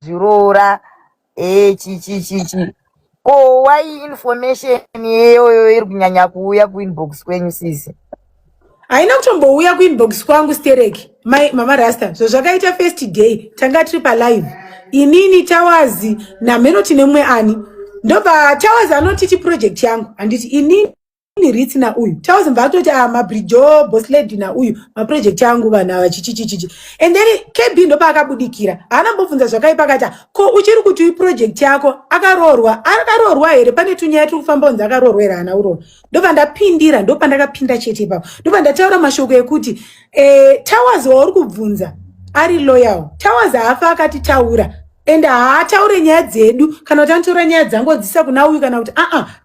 zvirora chichi ko why information yeyoyo iri kunyanya kuuya kuinbox kwenyu sisi? Haina kutombouya kuinbox kwangu stereki. Mama Rasta, zvakaita first day tanga tiri palive. Inini Tawazi na Menoti nemwe ani. Ndobva Tawazi anoti project yangu anditi inini Ritsi na uyu. Tawazi mbatoti mabridge boss lady na uyu project yangu vana chichichichi. And then KB ndopa akabudikira. Haana mbobvunza zvakaipa akati ko uchiri kuti project yako akaroorwa here pane tunyaya turi kufamba unzi akaroorwa here hana uroorwa. Ndobva ndapindira ndopa ndakapinda chete ipapo. Ndobva ndataura mashoko ekuti Tawazi wauri kubvunza ari loyal. Tawazi haafa akati taura. And haataure nyaya dzedu kana kuti anotora nyaya dzangu odzisa kuna uyu kana kuti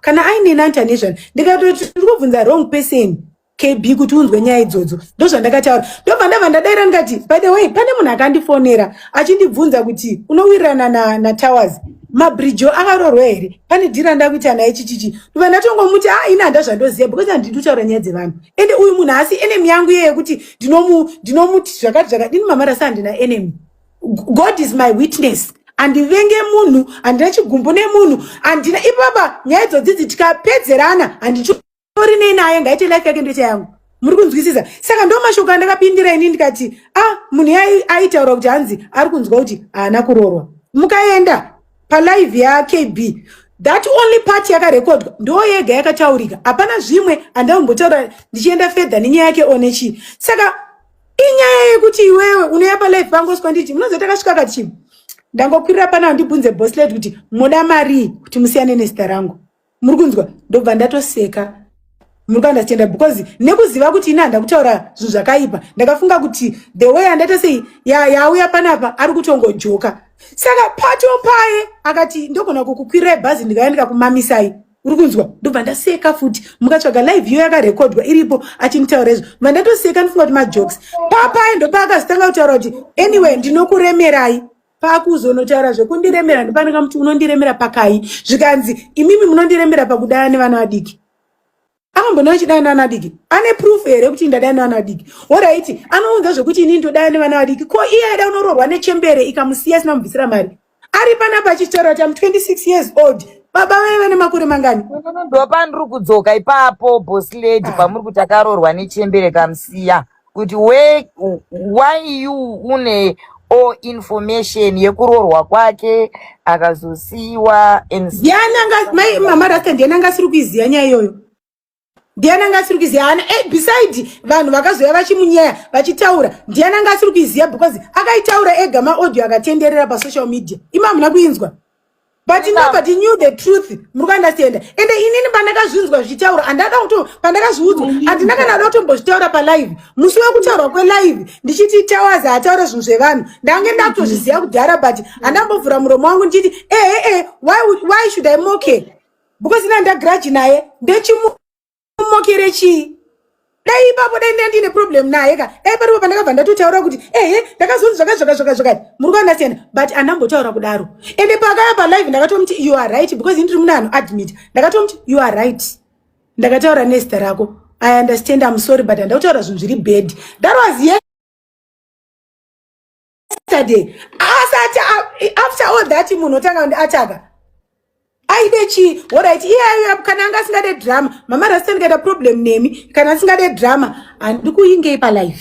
kana aine international ndikatoti ndikubvunza wrong person KB kuti unzwe nyaya idzodzo ndozvandakataura. Ndobva ndabva ndadaira ndikati by the way pane munhu akandifonera achindibvunza kuti unowirirana na Tawazi mabridge akaroorwa here pane dhira ndakuita naye chichichi. Ndobva ndatongomuti ina handazvandoziva because handidi kutaura nyaya dzevanhu ende uyu munhu asi enemy yangu yeye kuti ndinomuti zvakati zvakadini. Mama Rasta handina enemy. God is my witness. Andivenge munhu, andina chigumbu nemunhu, andina ipapa nyaya idzodzi tikapedzerana handitori nenaye ngaite life yake ndoita yangu. Muri kunzwisisa? Saka ndo mashoko andakapindira inini ndikati munhu aitaura kuti hanzi ari kunzwa kuti haana kuroorwa. Mukaenda palive yaKB that only part yakarekodwa ndo yega yakataurika. Hapana zvimwe andambotaura ndichienda fedha nenyaya yake onechi. Saka inyaya yekuti iwewe unoya palive pangoswa nditi munozotakasvika kati ndangokwirira pana ndibvunze boss lady kuti moda mari kuti musiyane nezita rangu. Muri kunzwa? Ndobva ndatoseka. Muri understand because nekuziva kuti ina ndakutaura zvinhu zvakaipa ndakafunga kuti the way andata sei yauya panapa ari kutongojoka. Saka pato paye akati ndogona kukukwirira bhazi ndikaenda kumamisai. Uri kunzwa? Ndobva ndaseka futi mukatsvaga live yo yakarekodwa iripo achinitaura izvo. Ndatoseka ndifunga kuti majokes. Papaye ndopa akazotanga kutaura kuti anyway ndinokuremerai. Pakuzonotaura zvekundiremera ndipanaka muti unondiremera pakai zvikanzi imimi munondiremera pakudana nevana vadiki. Akambona chidana nevana vadiki ane proof here kuti ndadana nevana vadiki. Alright anounza zvekuti inini ndodana nevana vadiki ko iye aida unoroorwa nechembere ikamusiya asina mubvisira mari ari panapa achitaura kuti am 26 years old. Baba wewe vane makore mangani? Ndopa ndiri kudzoka ipapo boss lady pamuri kuti akaroorwa nechembere kamusiya kuti why you une information yekuroorwa kwake akazosiiwa. Mama Rasta ndiananga siri kuiziya nyaya iyoyo. Ndiananga siri kuiziya beside vanhu vakazoya vachimunyaya vachitaura ndiananga siri kuiziya because akaitaura ega maaudio akatenderera pasocial media. Ima hamuna kuinzwa? But nobody knew the truth. Muri understand? Ende inini pandakazvinzwa zvichitaura andada kuti pandakazviudzwa andina kana kutombozvitaura palive. Musi wekutaurwa kwelive ndichiti Tawazi ataura zvinhu zvevanhu ndange ndakutozviziva kudhara but andambovhura muromo wangu ndichiti why should I mock her? Because ina ndagrudge naye ndechimumokere chii? Dai ipapo dai ndine problem naye ka paripo pandakabva ndatotaura kuti ndakazonzi zvakati. Muri understand? But andambotaura kudaro ende pakaya palive ndakatomuti you are right because ndiri muna anhu admit ndakatomuti you are right. Ndakataura nezita rako I understand I'm sorry but ndakutaura zvinhu zviri bad. That was yesterday. After all that munhu otanga ndiataka aidechi alright iye kana anga singade drama. Mama Rasta ndikaita problem nemi kana singade drama andikuinge palive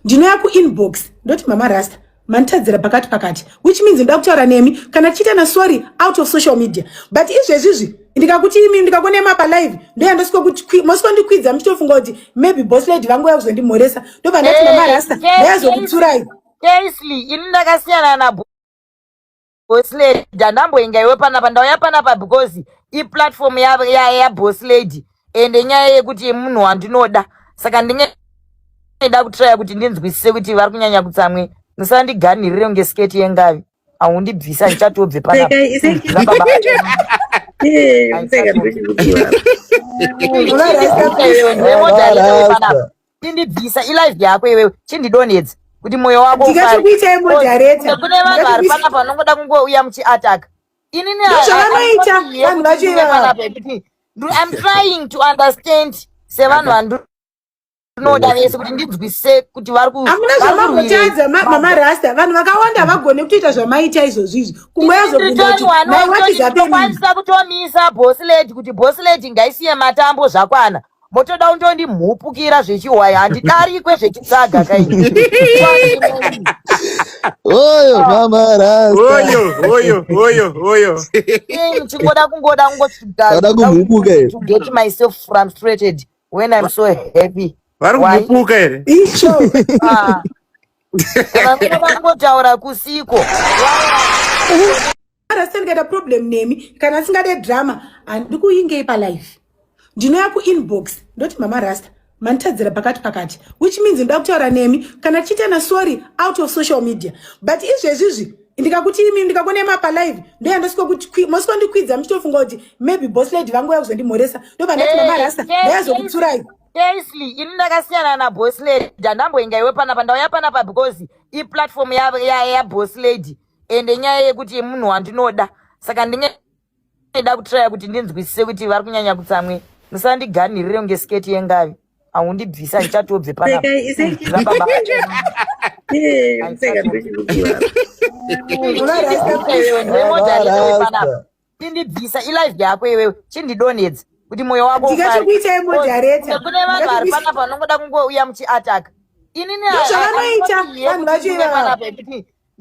ndinoya kuinbox ndoti Mama Rasta manitadzira pakati which means ndoda kutaura nemi kana tichitana sorry out of social media but izvezvizvi ndikakuti imi ndikakonema palive ndoya ndosiko kuti mosiko ndikwidza muchitofunga kuti maybe boss lady vangu yakuzondimhoresa ndobva ndati Mama Rasta ndayazokutsurai Casely ini ndakasiyana na boss lady ndamboinga iwe panapa ndauya panapa because iplatform ya boss lady ende nyaya yekuti munhu wandinoda saka ndingeda kutraya kuti ndinzwisise kuti vari kunyanya kutsamwe. Musandiganirire ngesiketi yengavi aundibvisa ndichatobve panapa. Chindibvisa ilive yako iwewe chindidonedza kuti moyo wako ndikachokuitai moderator. Kune vanhu vari panapa vanongoda kungouya muchiataka inini vanhu vacho I'm trying to understand sevanhu ndinoda vese kuti ndinzwisise kuti vari hamuna zvamambotadza mama rasta vanhu vakawanda vagone kutoita zvamaita izvozvizvi kumwe yazokwanisa kutomisa boss lady kuti boss lady ngaisiye matambo zvakwana motoda kundondimhupukira zvechiwaya handidarikwe zvechitsaga kaini oyo mama rasta oyo chingoda kumhupuka here to get myself frustrated when I'm so happy. Vari kumhupuka here icho vangotaura kusiko rasta ndikaita problem nemi kana singade drama handidi kuingei palife ndinoya kuinbox ndoti mama rasta manditadzira pakati which means ndoda kutaura nemi kana tichiitana sorry out of social media but izvezvizvi ndikakuti imi ndikakonema palive ndoyandosikondikwidzira muchitofunga kuti maybe boss lady vangoya kuzondimhoresa ndobva ndati mama rasta ndayazokutsurai seriously ini ndakasiyana naboss lady handamboingaiwe panapa ndauya panapa because iplatform yaboss lady ende nyaya yekuti munhu wandinoda saka ndingeda kutraya kuti ndinzwisise kuti vari kunyanya kutsamwe musandiganhirire ngesketi yengavi haundibvisa ndichatobve panapa indibvisa ilive yako iwewe chindidonedza kuti mwoyo wako kune vanhu vari panapa vanongoda kungouya muchiataka inini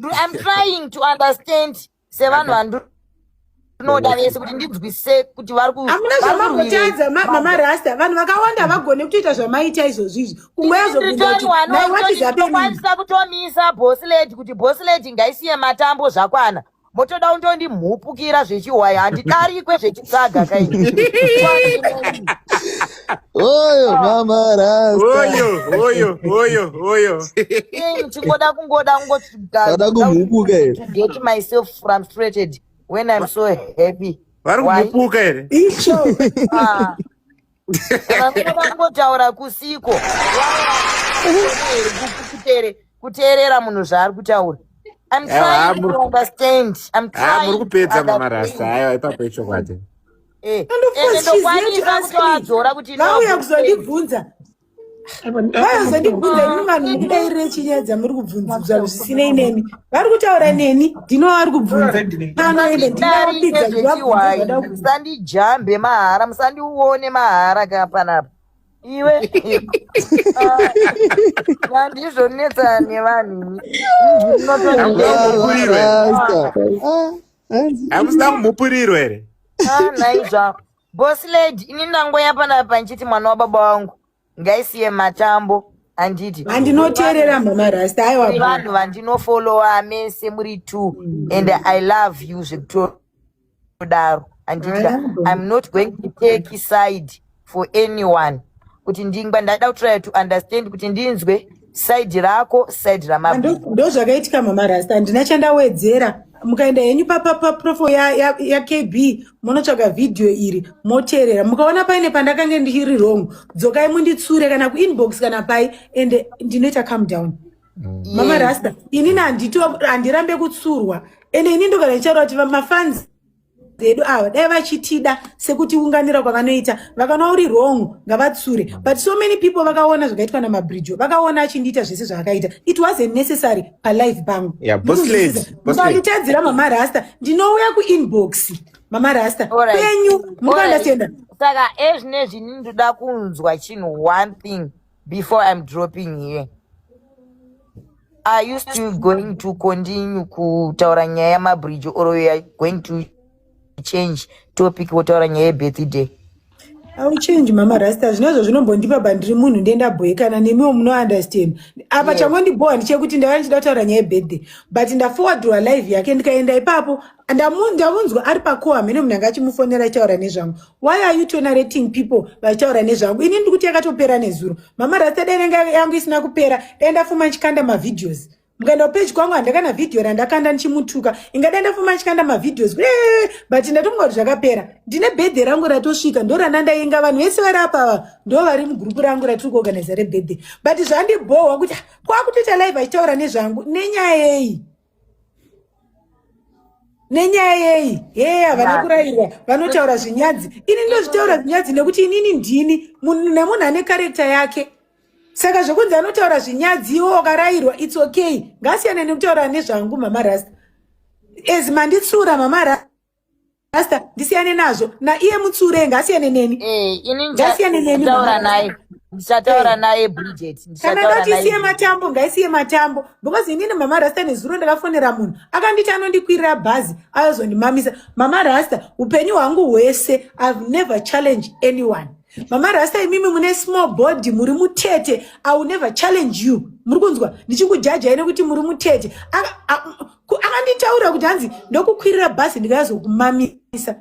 I'm trying to understand sevanhu vandinoda vese kuti ndinzwisise kuti vari hamuna zvamambotadza mama rasta vanhu vakawanda vagone kutoita zvamaita izvozvizvi kumwe yazokwanisa kutomisa boss lady kuti boss lady ngaisiye matambo zvakwana motoda kundondimhupukira zvechiwaya handidarikwe zvechitsaga kaini oyo mama rasta oyo chingoda kumhupuka here to get myself frustrated when I'm so happy vari kumhupuka here icho vangotaura kusiko kuteerera munhu zvaari kutaura I'm trying to understand. Muri kupedza mama rasta aiwa ipapo ichokwadi ndokwanisa kutoadzora kuti vauya kuzondibvunza vayozondibvunza ini vanhu mukudairire chinyadza muri kubvunza zvisinei nemi vari kutaura neni ndinova vari kubvunza panoende ndinaaidza musandijambe mahara musandiuone mahara kapanapa iwe handizvonetsa nevanhu hamusina kumhupuriro here naizva boss lady ini ndangoya panapa nchiti mwana wababa wangu ngaisiye matambo handiti handinoteerera mama rasta aiwa vanhu vandinofolowa mese muri two and I love you zvekutodaro handiti I'm not going to take side for anyone kuti ndingwa ndada kutry to understand kuti ndinzwe side rako side ramabhizi ndozvakaitika mama rasta handina chandawedzera mukaenda henyu paprofile yakb munotsvaga vhidhiyo iri moteerera mukaona paine pandakanga ndiri wrong dzokai munditsure kana kuinbox kana pai ende ndinoita calm down mama rasta inini handirambe kutsurwa ende ini ndogara ndichaura kuti mafans edu ava dai vachitida sekuti unganira kwavanoita vakana uri wrong ngavatsure but so many people vakaona zvakaitwa namabridge vakaona achindiita zvese zvakaita it wasn't necessary palife pangu manditadzira mama rasta ndinouya kuinbox mama rasta penyu mukaandastenda saka ezvinezvi ndinoda kunzwa chinhu one thing before I'm dropping here. Are you still going to continue kutaura nyaya yamabridge or you are going to change topic kutaura nyaya yebirthday? auchange mama rasta zvinozvo zvinombondipa bandiri munhu ndendabhoyekana nemiwo munounderstand apa changondibhowa ndichekuti ndava ndichida kutaura nyaya yebirthday but ndaforwardwa live yake ndikaenda ipapo ndamunzwa ari pakoha hamene munhu anga achimufonera achitaura nezvangu. Why are you tolerating people vachitaura nezvangu? Ini ndikuti yakatopera nezuro mama rasta dai nenga yangu isina kupera dai ndafuma ndichikanda mavideos mukaenda page kwangu handakana video randakanda ndichimutuka ingadai ndafuma ndichikanda mavideos but ndatonga kuti zvakapera ndine birthday rangu ratosvika ndo randandainga vanhu vese vari apa ndo vari mugrupu rangu ratiri kuorganiza rebirthday but zvandibhohwa kuti kwakutoita live achitaura nezvangu nenyaya yei havana kurayirwa vanotaura zvinyadzi ini ndozvitaura zvinyadzi nekuti inini ndini nemunhu ane karekta yake saka zvokunzi anotaura zvinyadzi iwo wakarayirwa its okay. Ngasiyane nekutaura nezvangu mama Rasta. Ezi manditsura mama Rasta ndisiyane nazvo na iye mutsure ngasiyane neni. Ini ndataura naye. Ndichataura naye Bridget. Kana ngati isiye matambo ngaisiye matambo because inini mama Rasta nezuro ndakafonera munhu akanditi anondikwirira bhazi ayozondimamisa. Mama Rasta upenyu hwangu hwese I've never challenged anyone. Mama Rasta imimi mune small body muri mutete I will never challenge you. Muri kunzwa ndichikujaja ine kuti muri mutete akanditaura kuti hanzi ndokukwirira bhazi ndikazokumamisa.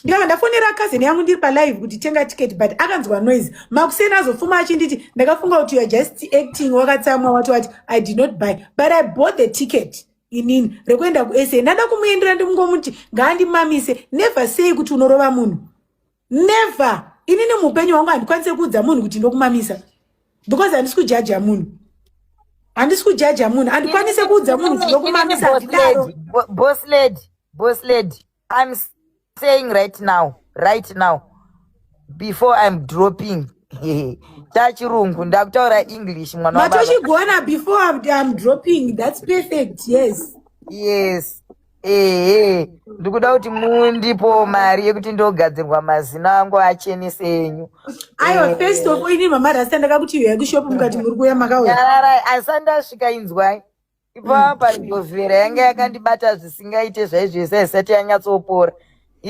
Ndikanga ndafonera cousin yangu ndiri palive kuti tenga ticket but akanzwa noise. Makusena azofuma achinditi ndakafunga kuti you are just acting wakatsamwa wati I did not buy but I bought the ticket. Inini rekwenda kuSA ndada kumuendera ndimungomuti ngaandimamise. Never say kuti unorova munhu. Never. Inini mupenyu wangu handikwanise kuudza munhu kuti ndokumamisa because handisi kujaja munhu. Handikwanise kuudza munhu kuti ndokumamisa. Boss lady, I'm saying right now, before I'm dropping tachirungu ndakutaura English mwana wa baba. Matochigona before I'm dropping, that's perfect. Yes. Ndikuda kuti mundipo mari yekuti ndogadzirwa mazina angu achenese enyu. Ayo first of all ini mama Rasta ndakakuti uya kushop mukati muri kuya makauya. Yarara asandasvika inzwai. Ipapa ndovhera yanga yakandibata zvisingaite zvaizvese isati yanyatsopora.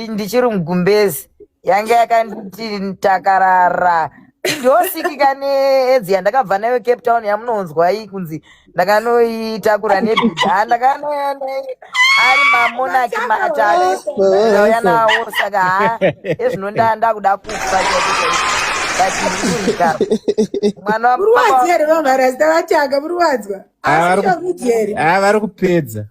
Ndichiri mugumbezi yanga yakanditi takarara. Ndosikika needzi yandakabva nayo Cape Town yamunonzwa iyi kunzi ndakanoitakura nebhidha ndakanoenda ari mamonaki matare ndauya nawo saka ezvinonda kuda kufa chaicho mwana wa Murwadzi here mama Rasta vatanga murwadzwa. Vari kupedza.